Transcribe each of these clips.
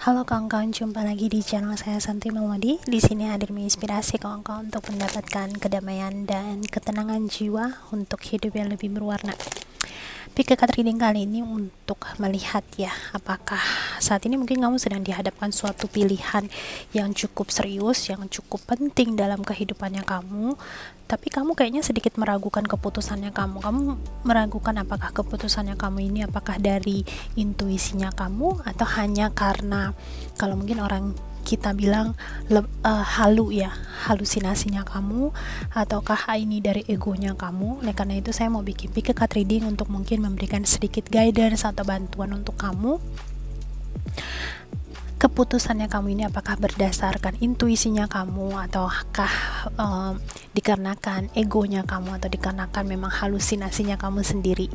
Halo kawan-kawan, jumpa lagi di channel saya Santi Mauladi. Di sini hadir menginspirasi kawan-kawan untuk mendapatkan kedamaian dan ketenangan jiwa untuk hidup yang lebih berwarna. Pick a card reading kali ini untuk melihat ya, apakah saat ini mungkin kamu sedang dihadapkan suatu pilihan yang cukup serius, yang cukup penting dalam kehidupannya kamu, tapi kamu kayaknya sedikit meragukan keputusannya kamu. Kamu meragukan apakah keputusannya kamu ini apakah dari intuisinya kamu atau hanya karena, kalau mungkin orang kita bilang halusinasinya kamu, ataukah ini dari egonya kamu. Oleh karena itu saya mau bikin pick a card reading untuk mungkin memberikan sedikit guidance atau bantuan untuk kamu. Keputusannya kamu ini apakah berdasarkan intuisinya kamu, ataukah dikarenakan egonya kamu, atau dikarenakan memang halusinasinya kamu sendiri.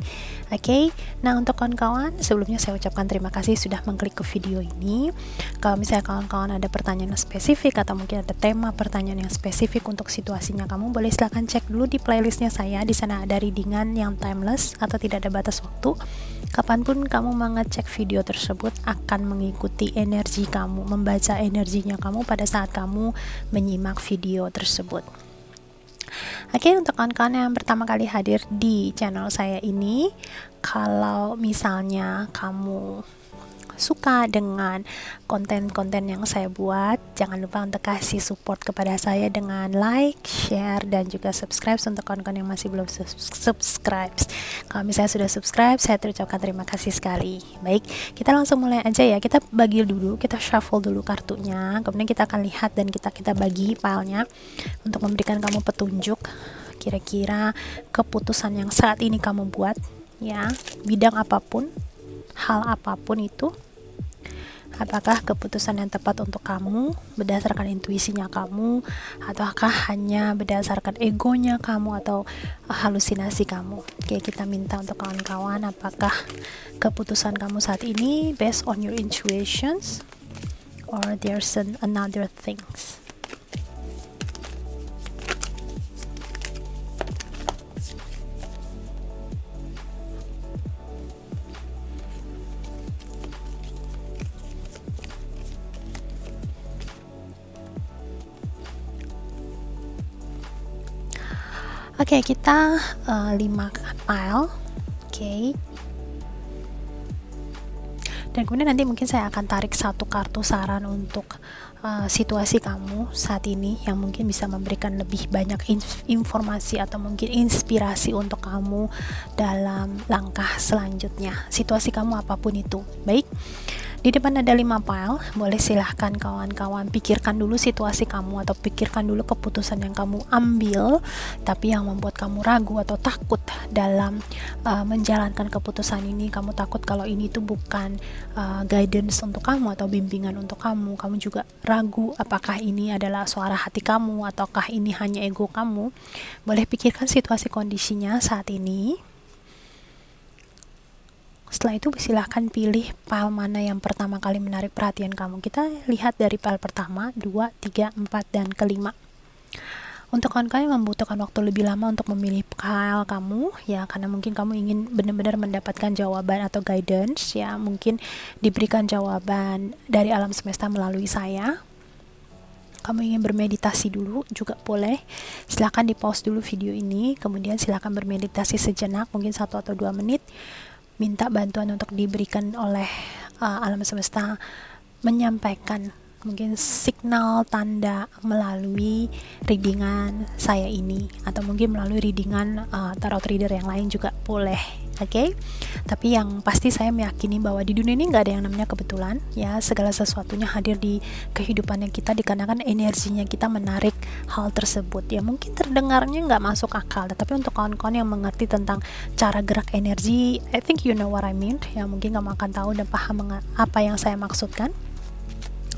Oke, nah untuk kawan-kawan, sebelumnya saya ucapkan terima kasih sudah mengklik ke video ini. Kalau misalnya kawan-kawan ada pertanyaan yang spesifik atau mungkin ada tema pertanyaan yang spesifik untuk situasinya kamu, boleh silahkan cek dulu di playlistnya saya. Di sana ada readingan yang timeless atau tidak ada batas waktu. Kapanpun kamu mengecek video tersebut akan mengikuti energi kamu, membaca energinya kamu pada saat kamu menyimak video tersebut. Oke, untuk kawan-kawan yang pertama kali hadir di channel saya ini, kalau misalnya kamu suka dengan konten-konten yang saya buat, jangan lupa untuk kasih support kepada saya dengan like, share, dan juga subscribe untuk kawan-kawan yang masih belum subscribe. Kalau misalnya sudah subscribe, saya terucapkan terima kasih sekali. Baik, kita langsung mulai aja ya. Kita bagi dulu, kita shuffle dulu kartunya, kemudian kita akan lihat dan kita bagi filenya untuk memberikan kamu petunjuk kira-kira keputusan yang saat ini kamu buat ya, bidang apapun, hal apapun itu, apakah keputusan yang tepat untuk kamu berdasarkan intuisinya kamu, ataukah hanya berdasarkan egonya kamu atau halusinasi kamu. Oke, kita minta untuk kawan-kawan, apakah keputusan kamu saat ini based on your intuitions or there's another things. Oke, kita 5 pile. Oke. Dan kemudian nanti mungkin saya akan tarik satu kartu saran untuk situasi kamu saat ini yang mungkin bisa memberikan lebih banyak informasi atau mungkin inspirasi untuk kamu dalam langkah selanjutnya. Situasi kamu apapun itu. Baik. Di depan ada 5 pile, boleh silahkan kawan-kawan pikirkan dulu situasi kamu atau pikirkan dulu keputusan yang kamu ambil, tapi yang membuat kamu ragu atau takut dalam menjalankan keputusan ini. Kamu takut kalau ini tuh bukan guidance untuk kamu atau bimbingan untuk kamu. Kamu juga ragu apakah ini adalah suara hati kamu ataukah ini hanya ego kamu. Boleh pikirkan situasi kondisinya saat ini. Setelah itu silahkan pilih pile mana yang pertama kali menarik perhatian kamu. Kita lihat dari pile pertama, 2, 3, 4, dan kelima. Untuk kawan-kawan yang membutuhkan waktu lebih lama untuk memilih pile kamu, ya karena mungkin kamu ingin benar-benar mendapatkan jawaban atau guidance, ya mungkin diberikan jawaban dari alam semesta melalui saya. Kamu ingin bermeditasi dulu juga boleh, silahkan di pause dulu video ini, kemudian silahkan bermeditasi sejenak, mungkin 1 atau 2 menit. Minta bantuan untuk diberikan oleh alam semesta, menyampaikan mungkin signal tanda melalui readingan saya ini, atau mungkin melalui readingan tarot reader yang lain juga boleh. Oke, tapi yang pasti saya meyakini bahwa di dunia ini nggak ada yang namanya kebetulan ya, segala sesuatunya hadir di kehidupannya kita dikarenakan energinya kita menarik hal tersebut ya. Mungkin terdengarnya nggak masuk akal, tapi untuk kawan-kawan yang mengerti tentang cara gerak energi, I think you know what I mean ya, mungkin kamu akan tahu dan paham apa yang saya maksudkan.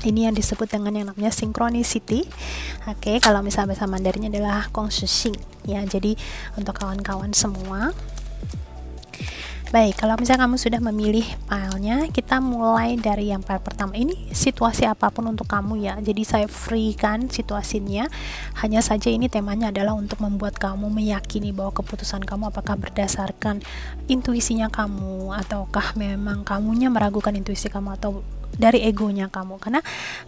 Ini yang disebut dengan yang namanya synchronicity. Oke, kalau misalnya bahasa Mandarinnya adalah consciousing ya. Jadi untuk kawan-kawan semua, baik, kalau misalnya kamu sudah memilih filenya, kita mulai dari yang file pertama. Ini situasi apapun untuk kamu ya, jadi saya free kan situasinya. Hanya saja ini temanya adalah untuk membuat kamu meyakini bahwa keputusan kamu apakah berdasarkan intuisinya kamu, ataukah memang kamunya meragukan intuisi kamu, atau dari egonya kamu. Karena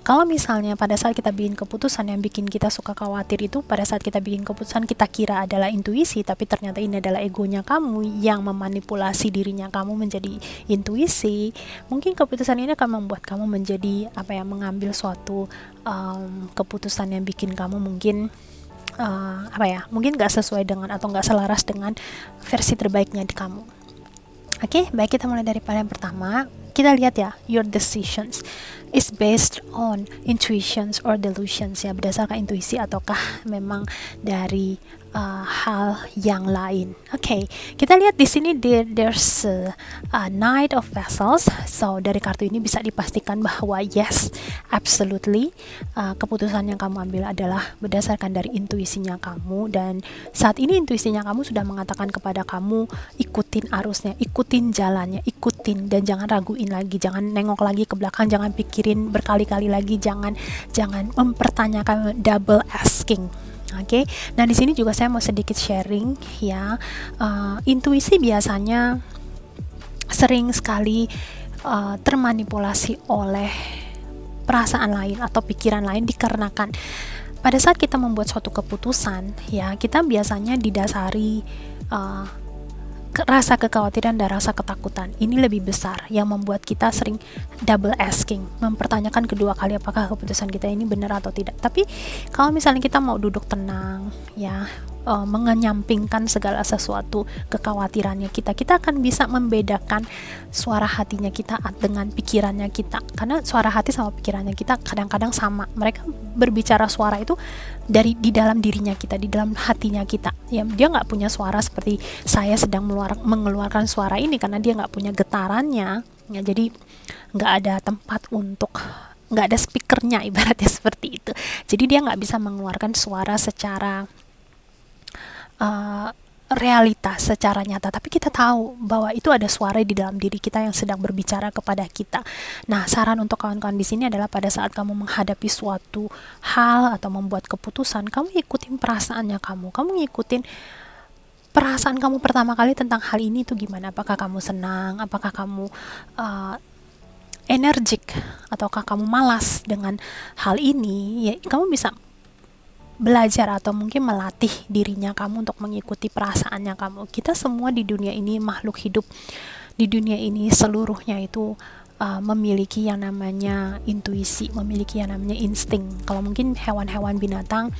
kalau misalnya pada saat kita bikin keputusan yang bikin kita suka khawatir itu, pada saat kita bikin keputusan kita kira adalah intuisi, tapi ternyata ini adalah egonya kamu yang memanipulasi dirinya kamu menjadi intuisi. Mungkin keputusan ini akan membuat kamu menjadi mengambil suatu keputusan yang bikin kamu mungkin mungkin gak sesuai dengan atau gak selaras dengan versi terbaiknya di kamu. Oke, baik, kita mulai dari yang pertama. Kita lihat ya, your decisions is based on intuitions or delusions, ya, berdasarkan intuisi ataukah memang dari hal yang lain. Oke, kita lihat di sini there's a Knight of Vessels. So dari kartu ini bisa dipastikan bahwa yes, absolutely, keputusan yang kamu ambil adalah berdasarkan dari intuisinya kamu, dan saat ini intuisinya kamu sudah mengatakan kepada kamu, ikutin arusnya, ikutin jalannya, ikutin, dan jangan raguin lagi, jangan nengok lagi ke belakang, jangan pikirin berkali-kali lagi, jangan mempertanyakan, double asking. Oke, nah di sini juga saya mau sedikit sharing ya. Intuisi biasanya sering sekali termanipulasi oleh perasaan lain atau pikiran lain, dikarenakan pada saat kita membuat suatu keputusan, ya, kita biasanya didasari rasa kekhawatiran dan rasa ketakutan. Ini lebih besar yang membuat kita sering double asking, mempertanyakan kedua kali apakah keputusan kita ini benar atau tidak. Tapi kalau misalnya kita mau duduk tenang, ya, mengenyampingkan segala sesuatu kekhawatirannya kita akan bisa membedakan suara hatinya kita dengan pikirannya kita. Karena suara hati sama pikirannya kita kadang-kadang sama. Mereka berbicara suara itu di dalam dirinya kita, di dalam hatinya kita. Ya, dia nggak punya suara seperti saya sedang mengeluarkan suara ini, karena dia nggak punya getarannya. Ya, jadi nggak ada tempat untuk, nggak ada speakernya, ibaratnya seperti itu. Jadi dia nggak bisa mengeluarkan suara secara realitas, secara nyata, tapi kita tahu bahwa itu ada suara di dalam diri kita yang sedang berbicara kepada kita. Nah, saran untuk kawan-kawan di sini adalah pada saat kamu menghadapi suatu hal atau membuat keputusan, kamu ikutin perasaannya kamu ikutin perasaan kamu pertama kali tentang hal ini itu gimana. Apakah kamu senang, apakah kamu energik, ataukah kamu malas dengan hal ini. Ya, kamu bisa belajar atau mungkin melatih dirinya kamu untuk mengikuti perasaannya kamu. Kita semua di dunia ini makhluk hidup di dunia ini seluruhnya itu memiliki yang namanya intuisi, memiliki yang namanya insting. Kalau mungkin hewan-hewan binatang,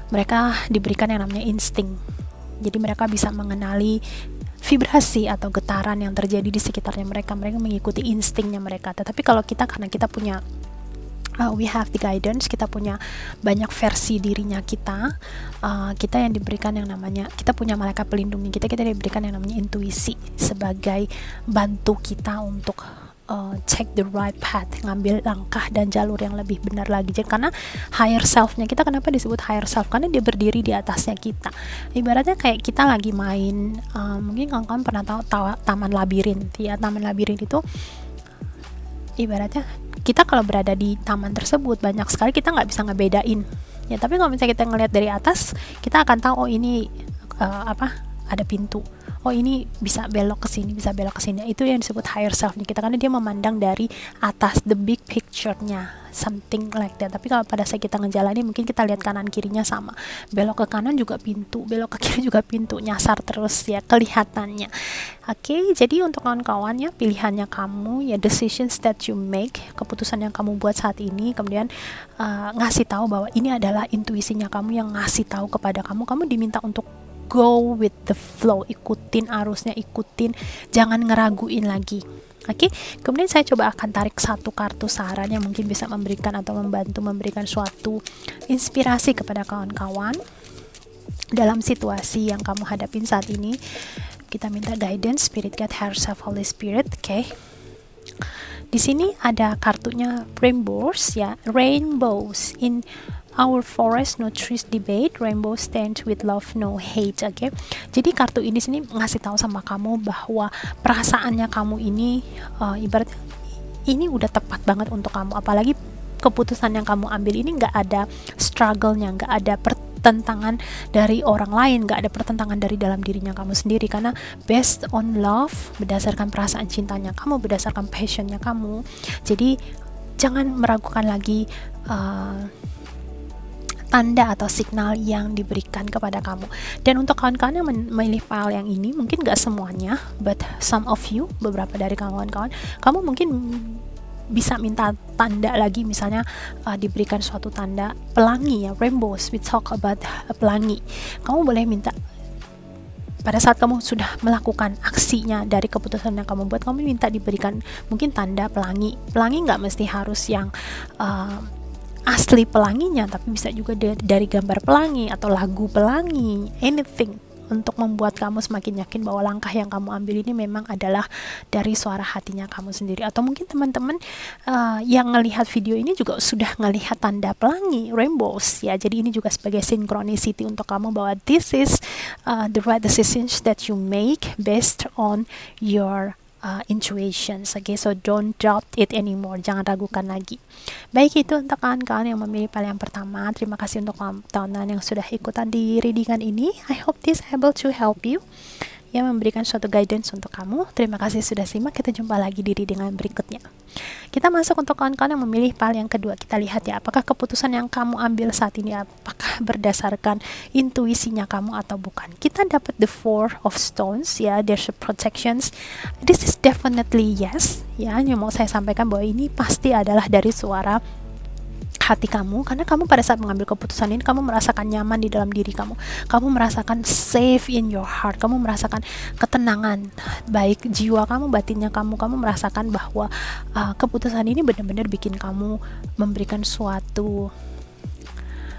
mereka diberikan yang namanya insting. Jadi mereka bisa mengenali vibrasi atau getaran yang terjadi di sekitarnya mereka mengikuti instingnya mereka. Tetapi kalau kita, karena kita punya we have the guidance, kita punya banyak versi dirinya kita, kita yang diberikan yang namanya, kita punya malaikat pelindungnya kita diberikan yang namanya intuisi sebagai bantu kita untuk check the right path, ngambil langkah dan jalur yang lebih benar lagi. Jadi karena higher self-nya kita, kenapa disebut higher self? Karena dia berdiri di atasnya kita. Ibaratnya kayak kita lagi main, mungkin kawan-kawan pernah tahu taman labirin, ya. Taman labirin itu ibaratnya kita kalau berada di taman tersebut, banyak sekali kita nggak bisa ngebedain, ya. Tapi kalau misalnya kita ngelihat dari atas, kita akan tahu, oh ini ada pintu, oh ini bisa belok ke sini, bisa belok ke sini. Itu yang disebut higher self nih kita, karena dia memandang dari atas, the big picture-nya, something like that. Tapi kalau pada saat kita ngejalanin, mungkin kita lihat kanan kirinya sama, belok ke kanan juga pintu, belok ke kiri juga pintu, nyasar terus ya kelihatannya. Oke, jadi untuk kawan-kawannya, pilihannya kamu, ya, decisions that you make, keputusan yang kamu buat saat ini, kemudian ngasih tahu bahwa ini adalah intuisinya kamu yang ngasih tahu kepada kamu. Kamu diminta untuk go with the flow, ikutin arusnya, jangan ngeraguin lagi. Oke, kemudian saya coba akan tarik satu kartu saran yang mungkin bisa memberikan atau membantu memberikan suatu inspirasi kepada kawan-kawan dalam situasi yang kamu hadapin saat ini. Kita minta guidance, Spirit Guide, Higher Self, Holy Spirit. Oke. Di sini ada kartunya rainbows, ya, rainbows in our forest, no trees debate, rainbow stand with love, no hate. Oke. Jadi kartu ini sini ngasih tahu sama kamu bahwa perasaannya kamu ini ibaratnya ini udah tepat banget untuk kamu. Apalagi keputusan yang kamu ambil ini nggak ada struggle-nya, nggak ada pertentangan dari orang lain, nggak ada pertentangan dari dalam dirinya kamu sendiri, karena based on love, berdasarkan perasaan cintanya kamu, berdasarkan passionnya kamu. Jadi jangan meragukan lagi tanda atau signal yang diberikan kepada kamu. Dan untuk kawan-kawan yang memilih file yang ini, mungkin gak semuanya, but some of you, beberapa dari kawan-kawan, kamu mungkin bisa minta tanda lagi, misalnya diberikan suatu tanda pelangi ya, rainbows, we talk about pelangi. Kamu boleh minta pada saat kamu sudah melakukan aksinya dari keputusan yang kamu buat, kamu minta diberikan mungkin tanda pelangi. Pelangi nggak mesti harus yang asli pelanginya, tapi bisa juga dari gambar pelangi atau lagu pelangi, anything, untuk membuat kamu semakin yakin bahwa langkah yang kamu ambil ini memang adalah dari suara hatinya kamu sendiri. Atau mungkin teman-teman yang ngelihat video ini juga sudah ngelihat tanda pelangi, rainbows ya. Jadi ini juga sebagai synchronicity untuk kamu bahwa this is the right decisions that you make based on your intuitions. Okay, so don't doubt it anymore, jangan ragukan lagi. Baik, itu untuk kawan-kawan yang memilih file yang pertama. Terima kasih untuk kawan-kawan yang sudah ikutan di readingan ini. I hope this able to help you, ya, memberikan suatu guidance untuk kamu. Terima kasih sudah simak, kita jumpa lagi di readingan berikutnya. Kita masuk untuk kawan-kawan yang memilih file yang kedua. Kita lihat ya, apakah keputusan yang kamu ambil saat ini apakah berdasarkan intuisinya kamu atau bukan. Kita dapat the Four of Stones ya, there's a protections. This is definitely yes ya, yang mau saya sampaikan bahwa ini pasti adalah dari suara hati kamu, karena kamu pada saat mengambil keputusan ini kamu merasakan nyaman di dalam diri kamu merasakan safe in your heart, kamu merasakan ketenangan baik jiwa kamu, batinnya kamu merasakan bahwa keputusan ini benar-benar bikin kamu memberikan suatu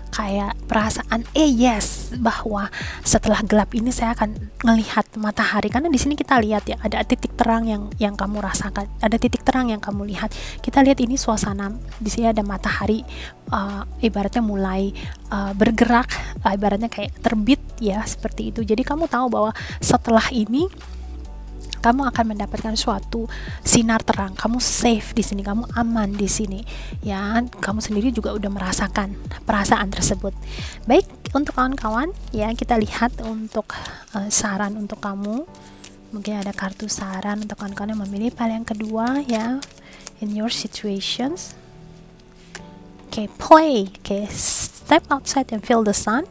kayak perasaan yes, bahwa setelah gelap ini saya akan melihat matahari. Karena di sini kita lihat ya, ada titik terang yang kamu rasakan, ada titik terang yang kamu lihat. Kita lihat ini suasana, di sini ada matahari, ibaratnya mulai bergerak, ibaratnya kayak terbit ya, seperti itu. Jadi kamu tahu bahwa setelah ini kamu akan mendapatkan suatu sinar terang, kamu safe di sini, kamu aman di sini, ya. Kamu sendiri juga udah merasakan perasaan tersebut. Baik, untuk kawan-kawan, ya, kita lihat untuk saran untuk kamu. Mungkin ada kartu saran untuk kawan-kawan yang memilih file yang kedua, ya, in your situations. Play. Step outside and feel the sun.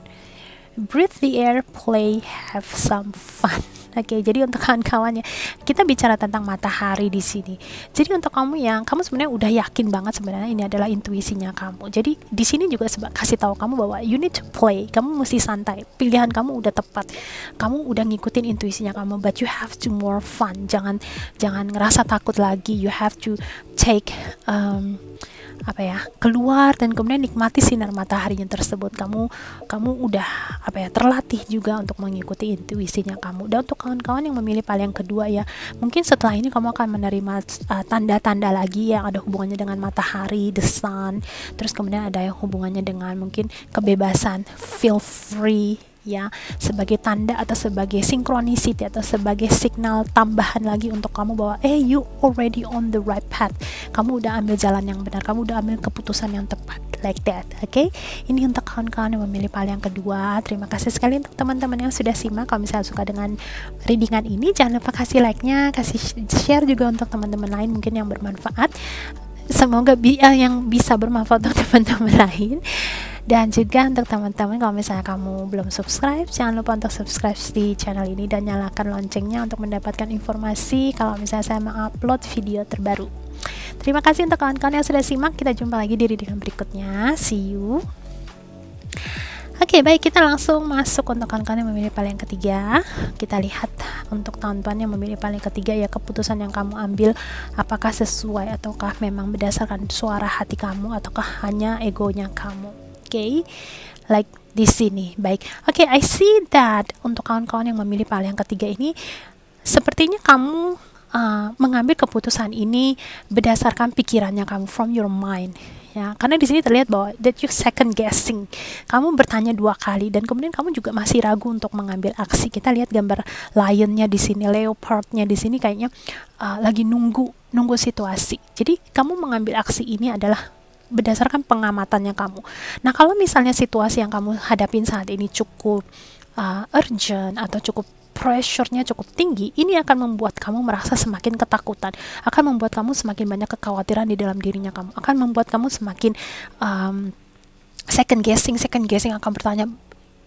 Breathe the air, play, have some fun. Jadi untuk kawan-kawannya, kita bicara tentang matahari di sini. Jadi untuk kamu yang kamu sebenarnya udah yakin banget sebenarnya ini adalah intuisinya kamu. Jadi di sini juga kasih tahu kamu bahwa you need to play. Kamu mesti santai. Pilihan kamu udah tepat. Kamu udah ngikutin intuisinya kamu, but you have to more fun. Jangan ngerasa takut lagi. You have to take keluar dan kemudian nikmati sinar mataharinya tersebut. Kamu udah terlatih juga untuk mengikuti intuisinya kamu. Dan untuk kawan-kawan yang memilih file yang kedua ya, mungkin setelah ini kamu akan menerima tanda-tanda lagi yang ada hubungannya dengan matahari, the sun, terus kemudian ada yang hubungannya dengan mungkin kebebasan, feel free ya, sebagai tanda atau sebagai synchronicity atau sebagai signal tambahan lagi untuk kamu bahwa you already on the right path. Kamu udah ambil jalan yang benar, kamu udah ambil keputusan yang tepat, like that. Ini untuk kawan-kawan yang memilih file yang kedua. Terima kasih sekali untuk teman-teman yang sudah simak. Kalau misalnya suka dengan readingan ini, jangan lupa kasih like-nya, kasih share juga untuk teman-teman lain mungkin yang bermanfaat. Semoga yang bisa bermanfaat untuk teman-teman lain. Dan juga untuk teman-teman, kalau misalnya kamu belum subscribe, jangan lupa untuk subscribe di channel ini dan nyalakan loncengnya untuk mendapatkan informasi kalau misalnya saya mengupload video terbaru. Terima kasih untuk kawan-kawan yang sudah simak. Kita jumpa lagi di readingan berikutnya. See you. Baik, kita langsung masuk untuk kawan-kawan yang memilih file yang ketiga. Kita lihat untuk kawan-kawan yang memilih file yang ketiga ya, keputusan yang kamu ambil apakah sesuai ataukah memang berdasarkan suara hati kamu ataukah hanya egonya kamu. Like di sini. Baik. I see that untuk kawan-kawan yang memilih file yang ketiga ini, sepertinya kamu mengambil keputusan ini berdasarkan pikirannya kamu, from your mind. Ya, karena di sini terlihat bahwa that you second guessing. Kamu bertanya 2 kali dan kemudian kamu juga masih ragu untuk mengambil aksi. Kita lihat gambar lionnya di sini, leopardnya di sini kayaknya lagi nunggu situasi. Jadi kamu mengambil aksi ini adalah berdasarkan pengamatannya kamu. Nah, kalau misalnya situasi yang kamu hadapin saat ini cukup urgent atau cukup pressure-nya cukup tinggi, ini akan membuat kamu merasa semakin ketakutan, akan membuat kamu semakin banyak kekhawatiran di dalam dirinya kamu, akan membuat kamu semakin second guessing akan bertanya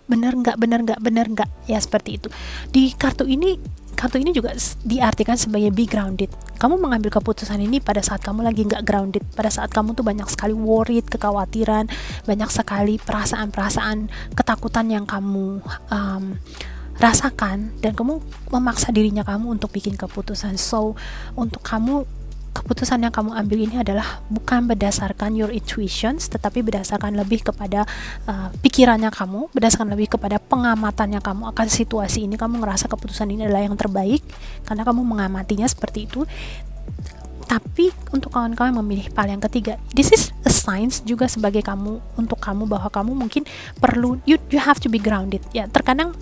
benar nggak, ya seperti itu. Di kartu ini juga diartikan sebagai be grounded. Kamu mengambil keputusan ini pada saat kamu lagi nggak grounded, pada saat kamu tuh banyak sekali worried, kekhawatiran, banyak sekali perasaan ketakutan yang kamu rasakan, dan kamu memaksa dirinya kamu untuk bikin keputusan. So untuk kamu, keputusan yang kamu ambil ini adalah bukan berdasarkan your intuitions, tetapi berdasarkan lebih kepada pikirannya kamu, berdasarkan lebih kepada pengamatannya kamu akan situasi ini. Kamu ngerasa keputusan ini adalah yang terbaik karena kamu mengamatinya seperti itu. Tapi untuk kawan-kawan yang memilih pal yang ketiga, this is a signs juga sebagai kamu, untuk kamu, bahwa kamu mungkin perlu, you have to be grounded. Ya, terkadang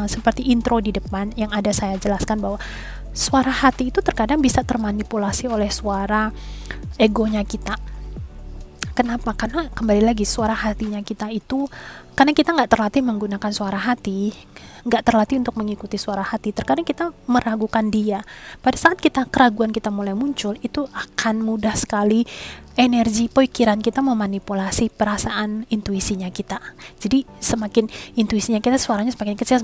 seperti intro di depan yang ada saya jelaskan bahwa suara hati itu terkadang bisa termanipulasi oleh suara egonya kita. Kenapa? Karena kembali lagi, suara hatinya kita itu, karena kita nggak terlatih menggunakan suara hati, nggak terlatih untuk mengikuti suara hati, terkadang kita meragukan dia. Pada saat keraguan kita mulai muncul, itu akan mudah sekali energi pikiran kita memanipulasi perasaan intuisinya kita. Jadi semakin intuisinya kita, suaranya semakin kecil,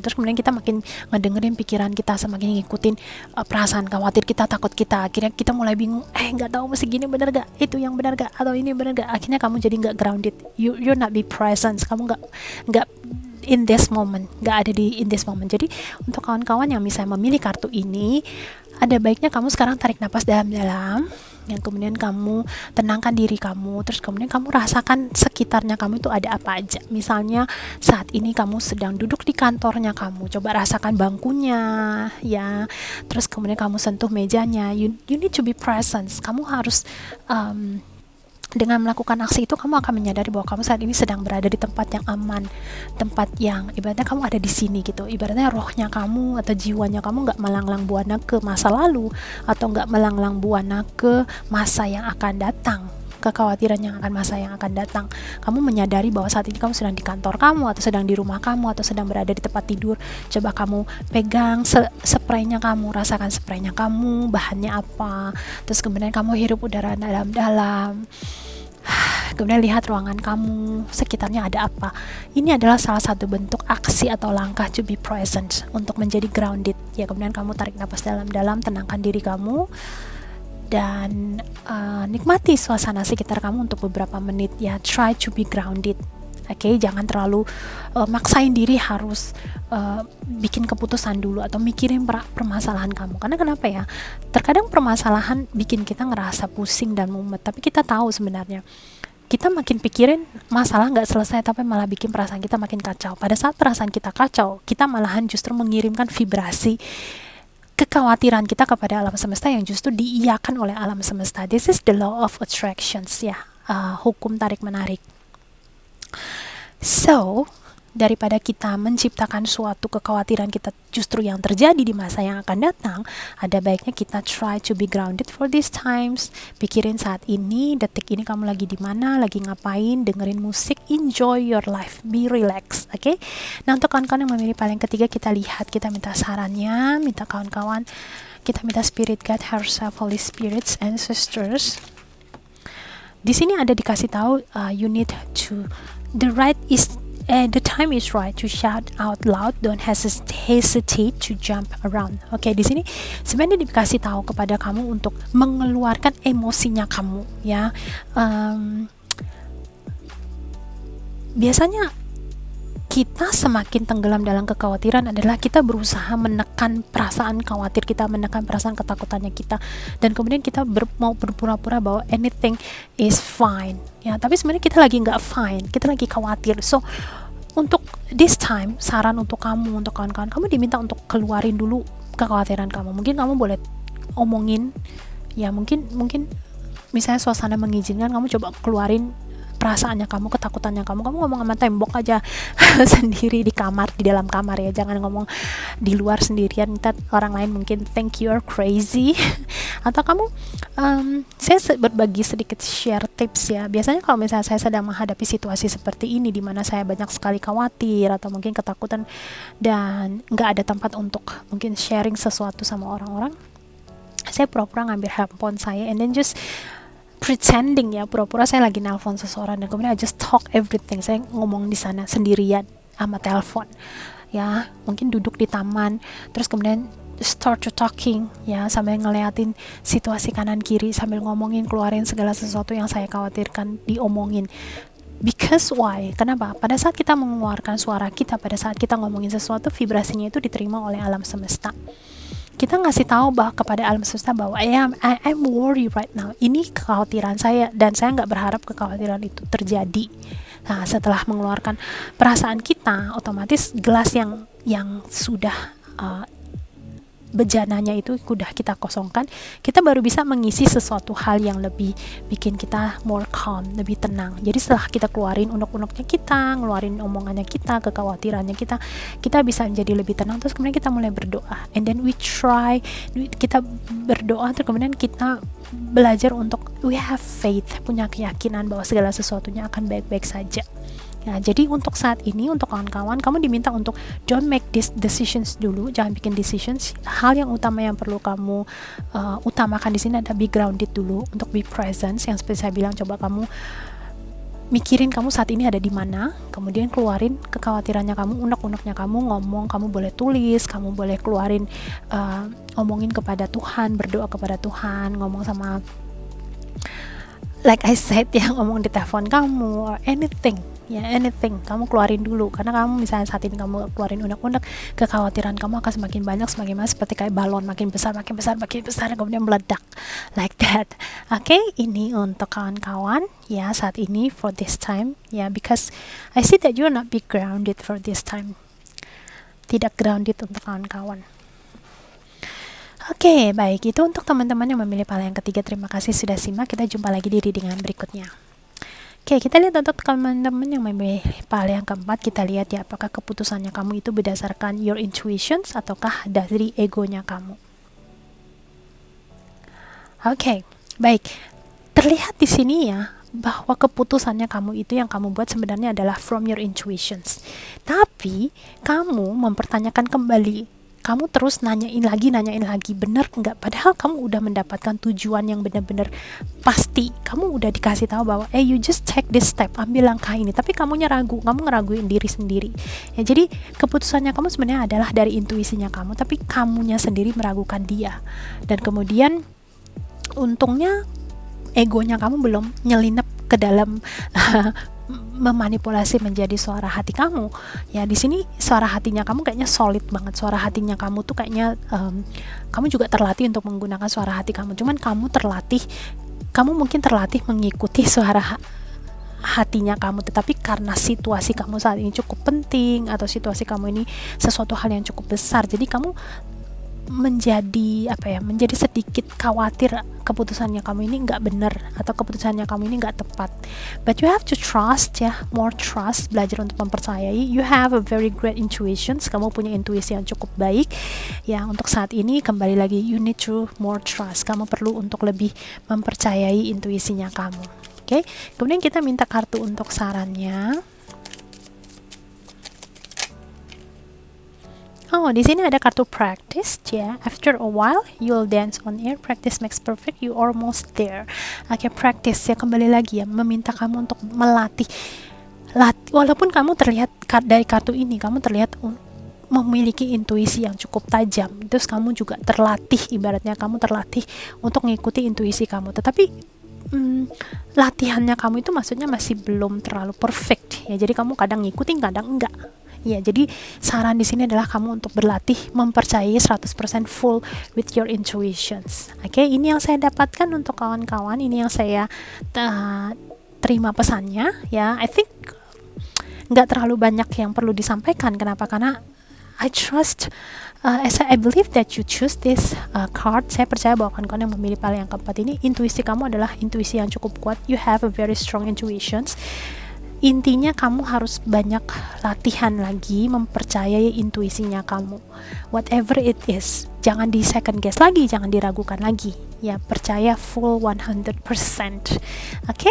terus kemudian kita makin ngedengerin pikiran kita, semakin ngikutin perasaan khawatir kita, takut kita. Akhirnya kita mulai bingung, nggak tahu mesti gini bener gak, itu yang bener gak, atau ini bener gak. Akhirnya kamu jadi nggak grounded, you're not be present, kamu nggak in this moment, nggak ada in this moment. Jadi untuk kawan-kawan yang misalnya memilih kartu ini, ada baiknya kamu sekarang tarik napas dalam-dalam, yang kemudian kamu tenangkan diri kamu, terus kemudian kamu rasakan sekitarnya kamu itu ada apa aja. Misalnya saat ini kamu sedang duduk di kantornya kamu, coba rasakan bangkunya, ya, terus kemudian kamu sentuh mejanya. You need to be present. Kamu harus dengan melakukan aksi itu, kamu akan menyadari bahwa kamu saat ini sedang berada di tempat yang aman, tempat yang ibaratnya kamu ada di sini gitu. Ibaratnya rohnya kamu atau jiwanya kamu nggak melanglang buana ke masa lalu, atau nggak melanglang buana ke masa yang akan datang, kekhawatiran yang akan masa yang akan datang. Kamu menyadari bahwa saat ini kamu sedang di kantor kamu, atau sedang di rumah kamu, atau sedang berada di tempat tidur. Coba kamu pegang spraynya kamu, rasakan spraynya kamu, bahannya apa, terus kemudian kamu hirup udara dalam-dalam, kemudian lihat ruangan kamu, sekitarnya ada apa. Ini adalah salah satu bentuk aksi atau langkah to be present, untuk menjadi grounded. Ya, kemudian kamu tarik napas dalam-dalam, tenangkan diri kamu, dan nikmati suasana sekitar kamu untuk beberapa menit. Ya, try to be grounded. Oke, jangan terlalu maksain diri harus bikin keputusan dulu atau mikirin permasalahan kamu. Karena kenapa ya? Terkadang permasalahan bikin kita ngerasa pusing dan mumet, tapi kita tahu sebenarnya kita makin pikirin masalah nggak selesai, tapi malah bikin perasaan kita makin kacau. Pada saat perasaan kita kacau, kita malahan justru mengirimkan vibrasi kekhawatiran kita kepada alam semesta, yang justru diiyakan oleh alam semesta. This is the law of attractions, ya, hukum tarik menarik. So, daripada kita menciptakan suatu kekhawatiran kita justru yang terjadi di masa yang akan datang, ada baiknya kita try to be grounded for these times. Pikirin saat ini, detik ini kamu lagi di mana, lagi ngapain, dengerin musik, enjoy your life, be relaxed. Oke? Nah, untuk kawan-kawan yang memilih paling ketiga, kita lihat, kita minta sarannya, minta kawan-kawan, kita minta spirit guide, higher self, holy spirits, ancestors. Di sini ada dikasih tahu, you need to, the time is right to shout out loud, don't hesitate to jump around. Oke, di sini sebenarnya dikasih tahu kepada kamu untuk mengeluarkan emosinya kamu, ya. Biasanya kita semakin tenggelam dalam kekhawatiran adalah kita berusaha menekan perasaan khawatir kita, menekan perasaan ketakutannya kita, dan kemudian kita mau berpura-pura bahwa anything is fine, ya, tapi sebenarnya kita lagi nggak fine, kita lagi khawatir. So untuk this time, saran untuk kamu, untuk kawan-kawan, kamu diminta untuk keluarin dulu kekhawatiran kamu. Mungkin kamu boleh omongin, ya, mungkin misalnya suasana mengizinkan, kamu coba keluarin perasaannya kamu, ketakutannya kamu ngomong sama tembok aja sendiri di kamar, di dalam kamar ya, jangan ngomong di luar sendirian, ntar orang lain mungkin think you're crazy. Atau kamu saya berbagi sedikit share tips ya. Biasanya kalau misalnya saya sedang menghadapi situasi seperti ini di mana saya banyak sekali khawatir atau mungkin ketakutan dan nggak ada tempat untuk mungkin sharing sesuatu sama orang-orang, saya pura-pura ngambil handphone saya and then just pretending ya, pura-pura saya lagi nelpon seseorang dan kemudian I just talk everything. Saya ngomong di sana sendirian sama telepon ya, mungkin duduk di taman terus kemudian start to talking ya, sambil ngeliatin situasi kanan kiri, sambil ngomongin, keluarin segala sesuatu yang saya khawatirkan diomongin. Because why? Kenapa? Pada saat kita mengeluarkan suara kita, pada saat kita ngomongin sesuatu, vibrasinya itu diterima oleh alam semesta. Kita ngasih tahu kepada alam semesta bahwa I'm worried right now. Ini kekhawatiran saya dan saya nggak berharap kekhawatiran itu terjadi. Nah, setelah mengeluarkan perasaan kita, otomatis gelas yang sudah bejananya itu sudah kita kosongkan, kita baru bisa mengisi sesuatu hal yang lebih bikin kita more calm, lebih tenang. Jadi setelah kita keluarin unek-uneknya kita, ngeluarin omongannya kita, kekhawatirannya kita bisa menjadi lebih tenang. Terus kemudian kita mulai berdoa, and then kita berdoa, terus kemudian kita belajar untuk we have faith, punya keyakinan bahwa segala sesuatunya akan baik-baik saja. Nah, jadi untuk saat ini, untuk kawan-kawan, kamu diminta untuk don't make these decisions dulu, jangan bikin decisions. Hal yang utama yang perlu kamu utamakan di sini adalah be grounded dulu, untuk be present. Yang seperti saya bilang, coba kamu mikirin kamu saat ini ada di mana, kemudian keluarin kekhawatirannya kamu, unek-uneknya kamu, ngomong, kamu boleh tulis, kamu boleh keluarin, ngomongin kepada Tuhan, berdoa kepada Tuhan, ngomong sama, like I said ya, ngomong di telepon kamu, or anything. Ya, anything, kamu keluarin dulu, karena kamu misalnya saat ini kamu keluarin unek-unek, kekhawatiran kamu akan semakin banyak, seperti kayak balon, makin besar, kemudian meledak, like that. Oke, ini untuk kawan-kawan ya saat ini for this time ya, because I see that you are not be grounded for this time, tidak grounded untuk kawan-kawan. Oke, baik, itu untuk teman-teman yang memilih pahala yang ketiga. Terima kasih sudah simak, kita jumpa lagi di readingan berikutnya. Oke, kita lihat untuk teman-teman yang memilih pahala yang keempat. Kita lihat ya, apakah keputusannya kamu itu berdasarkan your intuitions ataukah dari egonya kamu. Oke, baik. Terlihat di sini ya, bahwa keputusannya kamu itu yang kamu buat sebenarnya adalah from your intuitions. Tapi, kamu mempertanyakan kembali. Kamu terus nanyain lagi, benar nggak? Padahal kamu udah mendapatkan tujuan yang benar-benar pasti. Kamu udah dikasih tahu bahwa, you just take this step, ambil langkah ini. Tapi kamunya ragu, kamu ngeraguin diri sendiri. Ya, jadi keputusannya kamu sebenarnya adalah dari intuisinya kamu, tapi kamunya sendiri meragukan dia. Dan kemudian, untungnya egonya kamu belum nyelinap ke dalam memanipulasi menjadi suara hati kamu. Ya, di sini suara hatinya kamu kayaknya solid banget. Suara hatinya kamu tuh kayaknya kamu juga terlatih untuk menggunakan suara hati kamu. Cuman kamu mungkin terlatih mengikuti suara hatinya kamu, tetapi karena situasi kamu saat ini cukup penting atau situasi kamu ini sesuatu hal yang cukup besar, jadi kamu menjadi sedikit khawatir keputusannya kamu ini nggak benar atau keputusannya kamu ini nggak tepat. But you have to trust ya, more trust, belajar untuk mempercayai. You have a very great intuitions, kamu punya intuisi yang cukup baik ya. Untuk saat ini kembali lagi, you need to more trust, kamu perlu untuk lebih mempercayai intuisinya kamu. Oke, kemudian kita minta kartu untuk sarannya. Oh, di sini ada kartu practice ya. After a while, you'll dance on air. Practice makes perfect. You almost there. Oke, practice ya, kembali lagi ya, meminta kamu untuk melatih. Walaupun kamu terlihat dari kartu ini, kamu terlihat memiliki intuisi yang cukup tajam. Terus kamu juga terlatih, ibaratnya kamu terlatih untuk mengikuti intuisi kamu. Tetapi latihannya kamu itu maksudnya masih belum terlalu perfect ya. Jadi kamu kadang ngikutin, kadang enggak. Ya, jadi saran di sini adalah kamu untuk berlatih mempercayai 100% full with your intuitions. Oke, ini yang saya dapatkan untuk kawan-kawan, ini yang saya terima pesannya ya. I think nggak terlalu banyak yang perlu disampaikan. Kenapa? Karena I trust as I believe that you choose this card, saya percaya bahwa kawan-kawan yang memilih pile yang keempat ini, intuisi kamu adalah intuisi yang cukup kuat. You have a very strong intuitions. Intinya kamu harus banyak latihan lagi mempercayai intuisinya kamu, whatever it is. Jangan di second guess lagi, jangan diragukan lagi ya, percaya full 100%. Oke?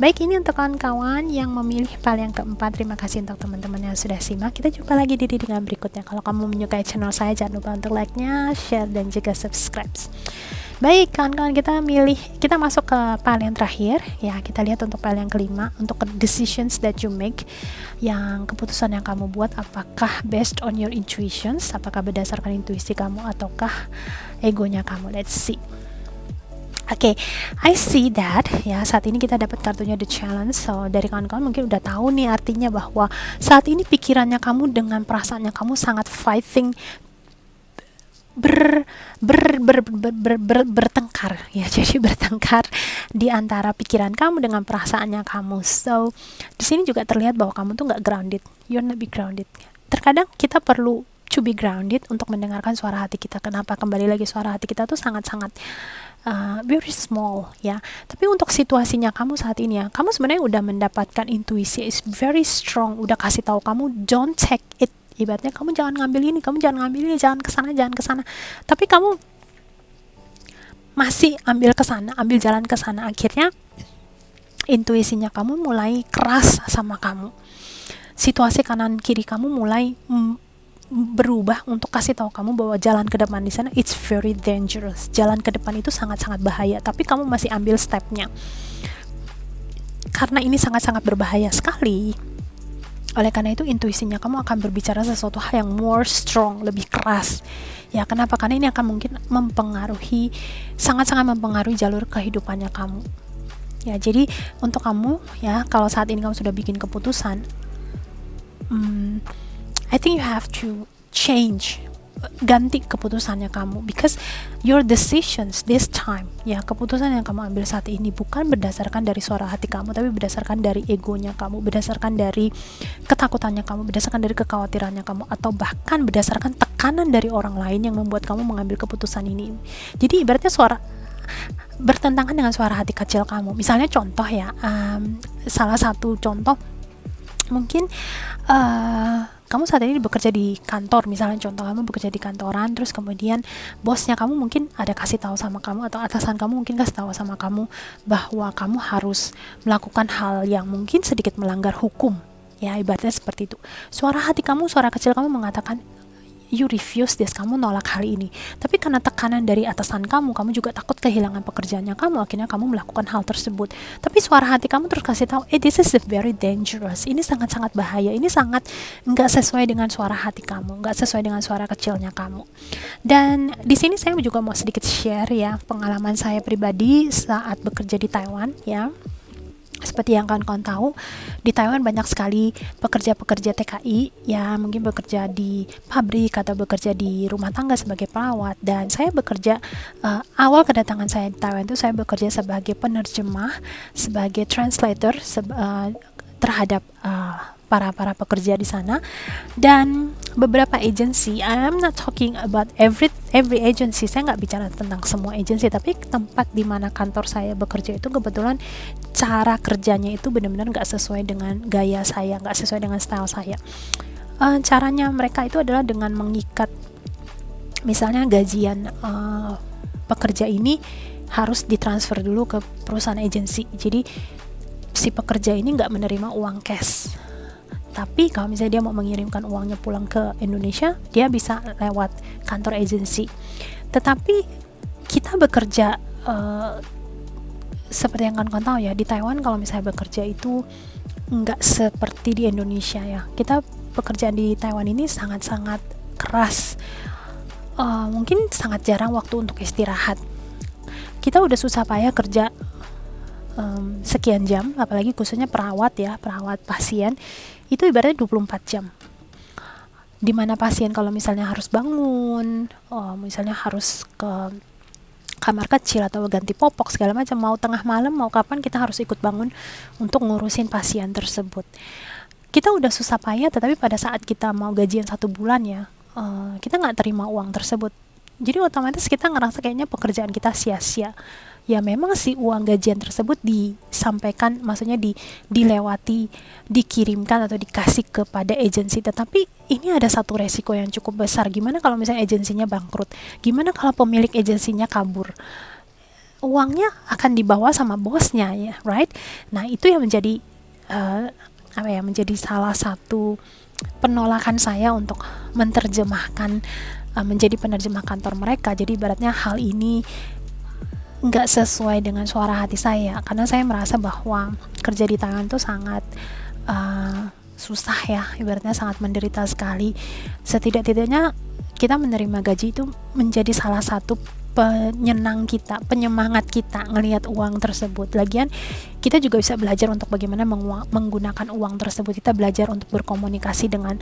Baik, ini untuk kawan-kawan yang memilih pile yang keempat. Terima kasih untuk teman-teman yang sudah simak. Kita jumpa lagi di readingan berikutnya. Kalau kamu menyukai channel saya, jangan lupa untuk like-nya, share, dan juga subscribe. Baik, kawan-kawan, kita masuk ke pile yang terakhir ya. Kita lihat untuk pile yang kelima, untuk decisions that you make, yang keputusan yang kamu buat, apakah based on your intuitions, apakah berdasarkan intuisi kamu ataukah egonya kamu. Let's see. Oke, I see that ya, saat ini kita dapat kartunya The Challenge. So dari kawan-kawan mungkin udah tahu nih artinya bahwa saat ini pikirannya kamu dengan perasaannya kamu sangat fighting, bertengkar ya, jadi bertengkar di antara pikiran kamu dengan perasaannya kamu. So di sini juga terlihat bahwa kamu tuh nggak grounded, you're not be grounded. Terkadang kita perlu to be grounded untuk mendengarkan suara hati kita. Kenapa? Kembali lagi, suara hati kita tuh sangat-sangat very small ya. Tapi untuk situasinya kamu saat ini ya, kamu sebenarnya udah mendapatkan intuisi is very strong, udah kasih tahu kamu don't take it. Ibaratnya kamu jangan ngambil ini, kamu jangan ngambil ini, jangan kesana. Tapi kamu masih ambil kesana, ambil jalan kesana. Akhirnya intuisinya kamu mulai keras sama kamu. Situasi kanan kiri kamu mulai berubah untuk kasih tahu kamu bahwa jalan ke depan di sana it's very dangerous. Jalan ke depan itu sangat-sangat bahaya, tapi kamu masih ambil stepnya. Karena ini sangat-sangat berbahaya sekali. Oleh karena itu intuisinya kamu akan berbicara sesuatu hal yang more strong, lebih keras. Ya, kenapa? Karena ini akan mungkin sangat-sangat mempengaruhi jalur kehidupannya kamu. Ya, jadi untuk kamu ya, kalau saat ini kamu sudah bikin keputusan, I think you have to ganti keputusannya kamu, because your decisions this time ya, keputusan yang kamu ambil saat ini bukan berdasarkan dari suara hati kamu, tapi berdasarkan dari egonya kamu, berdasarkan dari ketakutannya kamu, berdasarkan dari kekhawatirannya kamu, atau bahkan berdasarkan tekanan dari orang lain yang membuat kamu mengambil keputusan ini. Jadi ibaratnya bertentangan dengan suara hati kecil kamu. Misalnya contoh ya, salah satu contoh mungkin kamu saat ini bekerja di kantor, misalnya contoh kamu bekerja di kantoran, terus kemudian bosnya kamu mungkin ada kasih tahu sama kamu, atau atasan kamu mungkin kasih tahu sama kamu bahwa kamu harus melakukan hal yang mungkin sedikit melanggar hukum ya, ibaratnya seperti itu. Suara hati kamu, suara kecil kamu mengatakan you refuse this, kamu nolak hal ini. Tapi karena tekanan dari atasan kamu juga takut kehilangan pekerjaannya kamu, akhirnya kamu melakukan hal tersebut. Tapi suara hati kamu terus kasih tahu, this is very dangerous, ini sangat-sangat bahaya, ini sangat nggak sesuai dengan suara hati kamu, nggak sesuai dengan suara kecilnya kamu. Dan di sini saya juga mau sedikit share ya pengalaman saya pribadi saat bekerja di Taiwan ya. Seperti yang kawan-kawan tahu, di Taiwan banyak sekali pekerja-pekerja TKI ya, mungkin bekerja di pabrik atau bekerja di rumah tangga sebagai perawat. Dan saya bekerja, awal kedatangan saya di Taiwan itu saya bekerja sebagai penerjemah, sebagai translator terhadap para pekerja di sana. Dan beberapa agensi, I'm not talking about every agency, saya nggak bicara tentang semua agensi, tapi tempat di mana kantor saya bekerja itu kebetulan cara kerjanya itu benar-benar nggak sesuai dengan gaya saya, nggak sesuai dengan style saya. Caranya mereka itu adalah dengan mengikat, misalnya gajian pekerja ini harus ditransfer dulu ke perusahaan agensi. Jadi si pekerja ini nggak menerima uang cash. Tapi kalau misalnya dia mau mengirimkan uangnya pulang ke Indonesia, dia bisa lewat kantor agensi. Tetapi kita bekerja seperti yang kalian tahu ya, di Taiwan kalau misalnya bekerja itu nggak seperti di Indonesia ya. Kita pekerjaan di Taiwan ini sangat-sangat keras. Mungkin sangat jarang waktu untuk istirahat. Kita udah susah payah kerja sekian jam, apalagi khususnya perawat pasien itu ibaratnya 24 jam, dimana pasien kalau misalnya harus bangun, misalnya harus ke kamar kecil atau ganti popok segala macam, mau tengah malam mau kapan kita harus ikut bangun untuk ngurusin pasien tersebut. Kita udah susah payah, tetapi pada saat kita mau gajian 1 bulan ya, kita nggak terima uang tersebut. Jadi otomatis kita ngerasa kayaknya pekerjaan kita sia-sia. Ya memang sih uang gajian tersebut disampaikan, maksudnya dilewati, dikirimkan atau dikasih kepada agensi, tetapi ini ada satu resiko yang cukup besar. Gimana kalau misalnya agensinya bangkrut? Gimana kalau pemilik agensinya kabur? Uangnya akan dibawa sama bosnya ya, right? Nah, itu yang menjadi menjadi salah satu penolakan saya untuk menerjemahkan, menjadi penerjemah kantor mereka. Jadi ibaratnya hal ini nggak sesuai dengan suara hati saya, karena saya merasa bahwa kerja di Taiwan itu sangat susah ya, ibaratnya sangat menderita sekali. Setidak-tidaknya kita menerima gaji itu menjadi salah satu penyenang kita, penyemangat kita ngelihat uang tersebut. Lagian kita juga bisa belajar untuk bagaimana menggunakan uang tersebut. Kita belajar untuk berkomunikasi dengan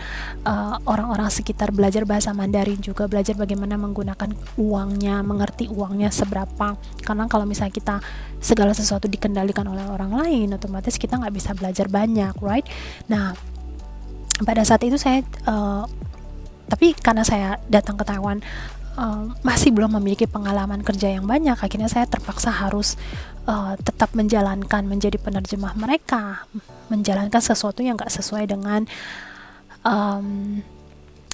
orang-orang sekitar, belajar bahasa Mandarin juga, belajar bagaimana menggunakan uangnya, mengerti uangnya seberapa. Karena kalau misalnya kita segala sesuatu dikendalikan oleh orang lain, otomatis kita nggak bisa belajar banyak, right? Nah, pada saat itu saya tapi karena saya datang ke Taiwan masih belum memiliki pengalaman kerja yang banyak, akhirnya saya terpaksa harus tetap menjadi penerjemah mereka, menjalankan sesuatu yang gak sesuai dengan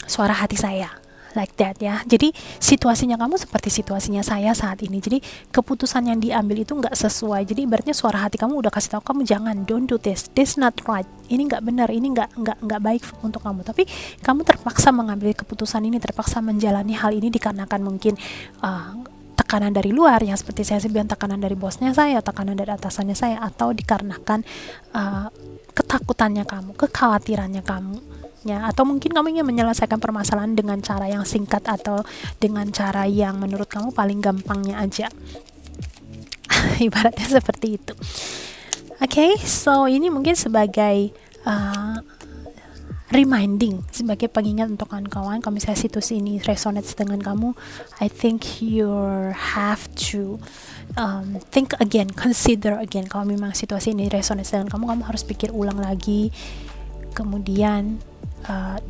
suara hati saya, like that ya. Jadi situasinya kamu seperti situasinya saya saat ini. Jadi keputusan yang diambil itu nggak sesuai. Jadi ibaratnya suara hati kamu udah kasih tahu kamu jangan, don't do this not right. Ini nggak benar, ini nggak baik untuk kamu. Tapi kamu terpaksa mengambil keputusan ini, terpaksa menjalani hal ini dikarenakan mungkin tekanan dari luar, yang seperti saya bilang, tekanan dari bosnya saya, tekanan dari atasannya saya, atau dikarenakan ketakutannya kamu, kekhawatirannya kamu. Ya, atau mungkin kamu ingin menyelesaikan permasalahan dengan cara yang singkat atau dengan cara yang menurut kamu paling gampangnya aja. Ibaratnya seperti itu. Oke, so ini mungkin sebagai reminding, sebagai pengingat untuk kawan-kawan, kalau misalnya situs ini resonates dengan kamu, I think you have to think again, consider again. Kalau memang situasi ini resonates dengan kamu, kamu harus pikir ulang lagi. Kemudian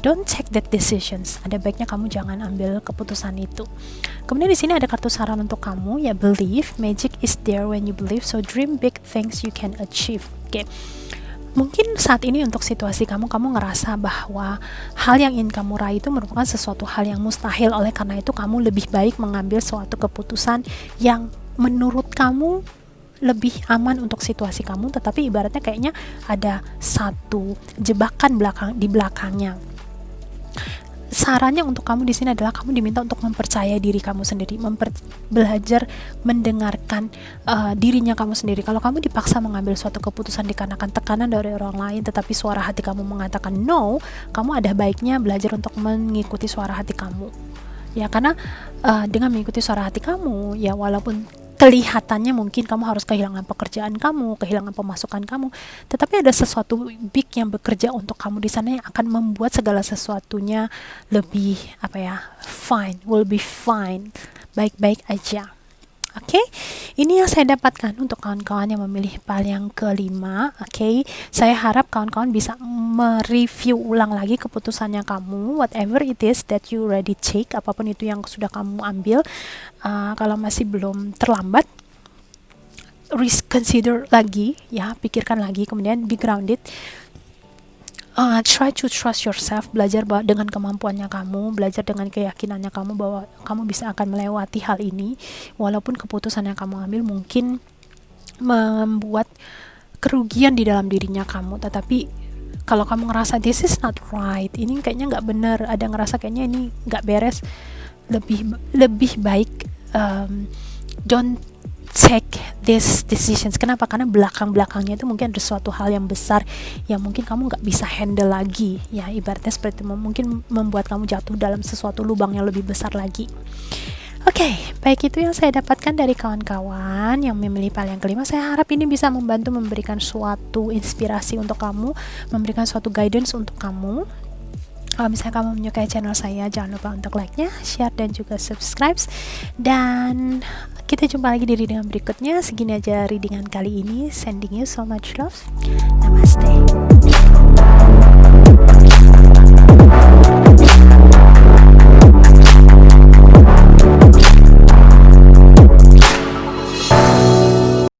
don't take that decisions. Ada baiknya kamu jangan ambil keputusan itu. Kemudian di sini ada kartu saran untuk kamu, ya, believe, magic is there when you believe, so dream big things you can achieve. Oke. Mungkin saat ini untuk situasi kamu ngerasa bahwa hal yang ingin kamu raih itu merupakan sesuatu hal yang mustahil. Oleh karena itu kamu lebih baik mengambil suatu keputusan yang menurut kamu lebih aman untuk situasi kamu, tetapi ibaratnya kayaknya ada satu jebakan di belakangnya. Sarannya untuk kamu di sini adalah kamu diminta untuk mempercayai diri kamu sendiri, belajar mendengarkan dirinya kamu sendiri. Kalau kamu dipaksa mengambil suatu keputusan dikarenakan tekanan dari orang lain, tetapi suara hati kamu mengatakan no, kamu ada baiknya belajar untuk mengikuti suara hati kamu. Ya, karena dengan mengikuti suara hati kamu, ya walaupun kelihatannya mungkin kamu harus kehilangan pekerjaan kamu, kehilangan pemasukan kamu, tetapi ada sesuatu big yang bekerja untuk kamu di sana yang akan membuat segala sesuatunya lebih will be fine, baik-baik aja. Oke, ini yang saya dapatkan untuk kawan-kawan yang memilih pal yang kelima. Oke, saya harap kawan-kawan bisa mereview ulang lagi keputusannya kamu, whatever it is that you already take, apapun itu yang sudah kamu ambil. Kalau masih belum terlambat, consider lagi, ya, pikirkan lagi, kemudian be grounded. Try to trust yourself, belajar dengan kemampuannya kamu, belajar dengan keyakinannya kamu bahwa kamu bisa akan melewati hal ini, walaupun keputusan yang kamu ambil mungkin membuat kerugian di dalam dirinya kamu. Tetapi kalau kamu ngerasa this is not right, ini kayaknya nggak benar, ada ngerasa kayaknya ini nggak beres, lebih baik don't take these decisions. Kenapa? Karena belakangnya itu mungkin ada suatu hal yang besar yang mungkin kamu nggak bisa handle lagi, ya, ibaratnya seperti mungkin membuat kamu jatuh dalam sesuatu lubang yang lebih besar lagi. Oke, baik, itu yang saya dapatkan dari kawan-kawan yang memilih pal yang kelima. Saya harap ini bisa membantu memberikan suatu inspirasi untuk kamu, memberikan suatu guidance untuk kamu. Kalau misalnya kamu menyukai channel saya, jangan lupa untuk like-nya, share, dan juga subscribe. Dan kita jumpa lagi di readingan berikutnya. Segini aja readingan kali ini. Sending you so much love. Namaste.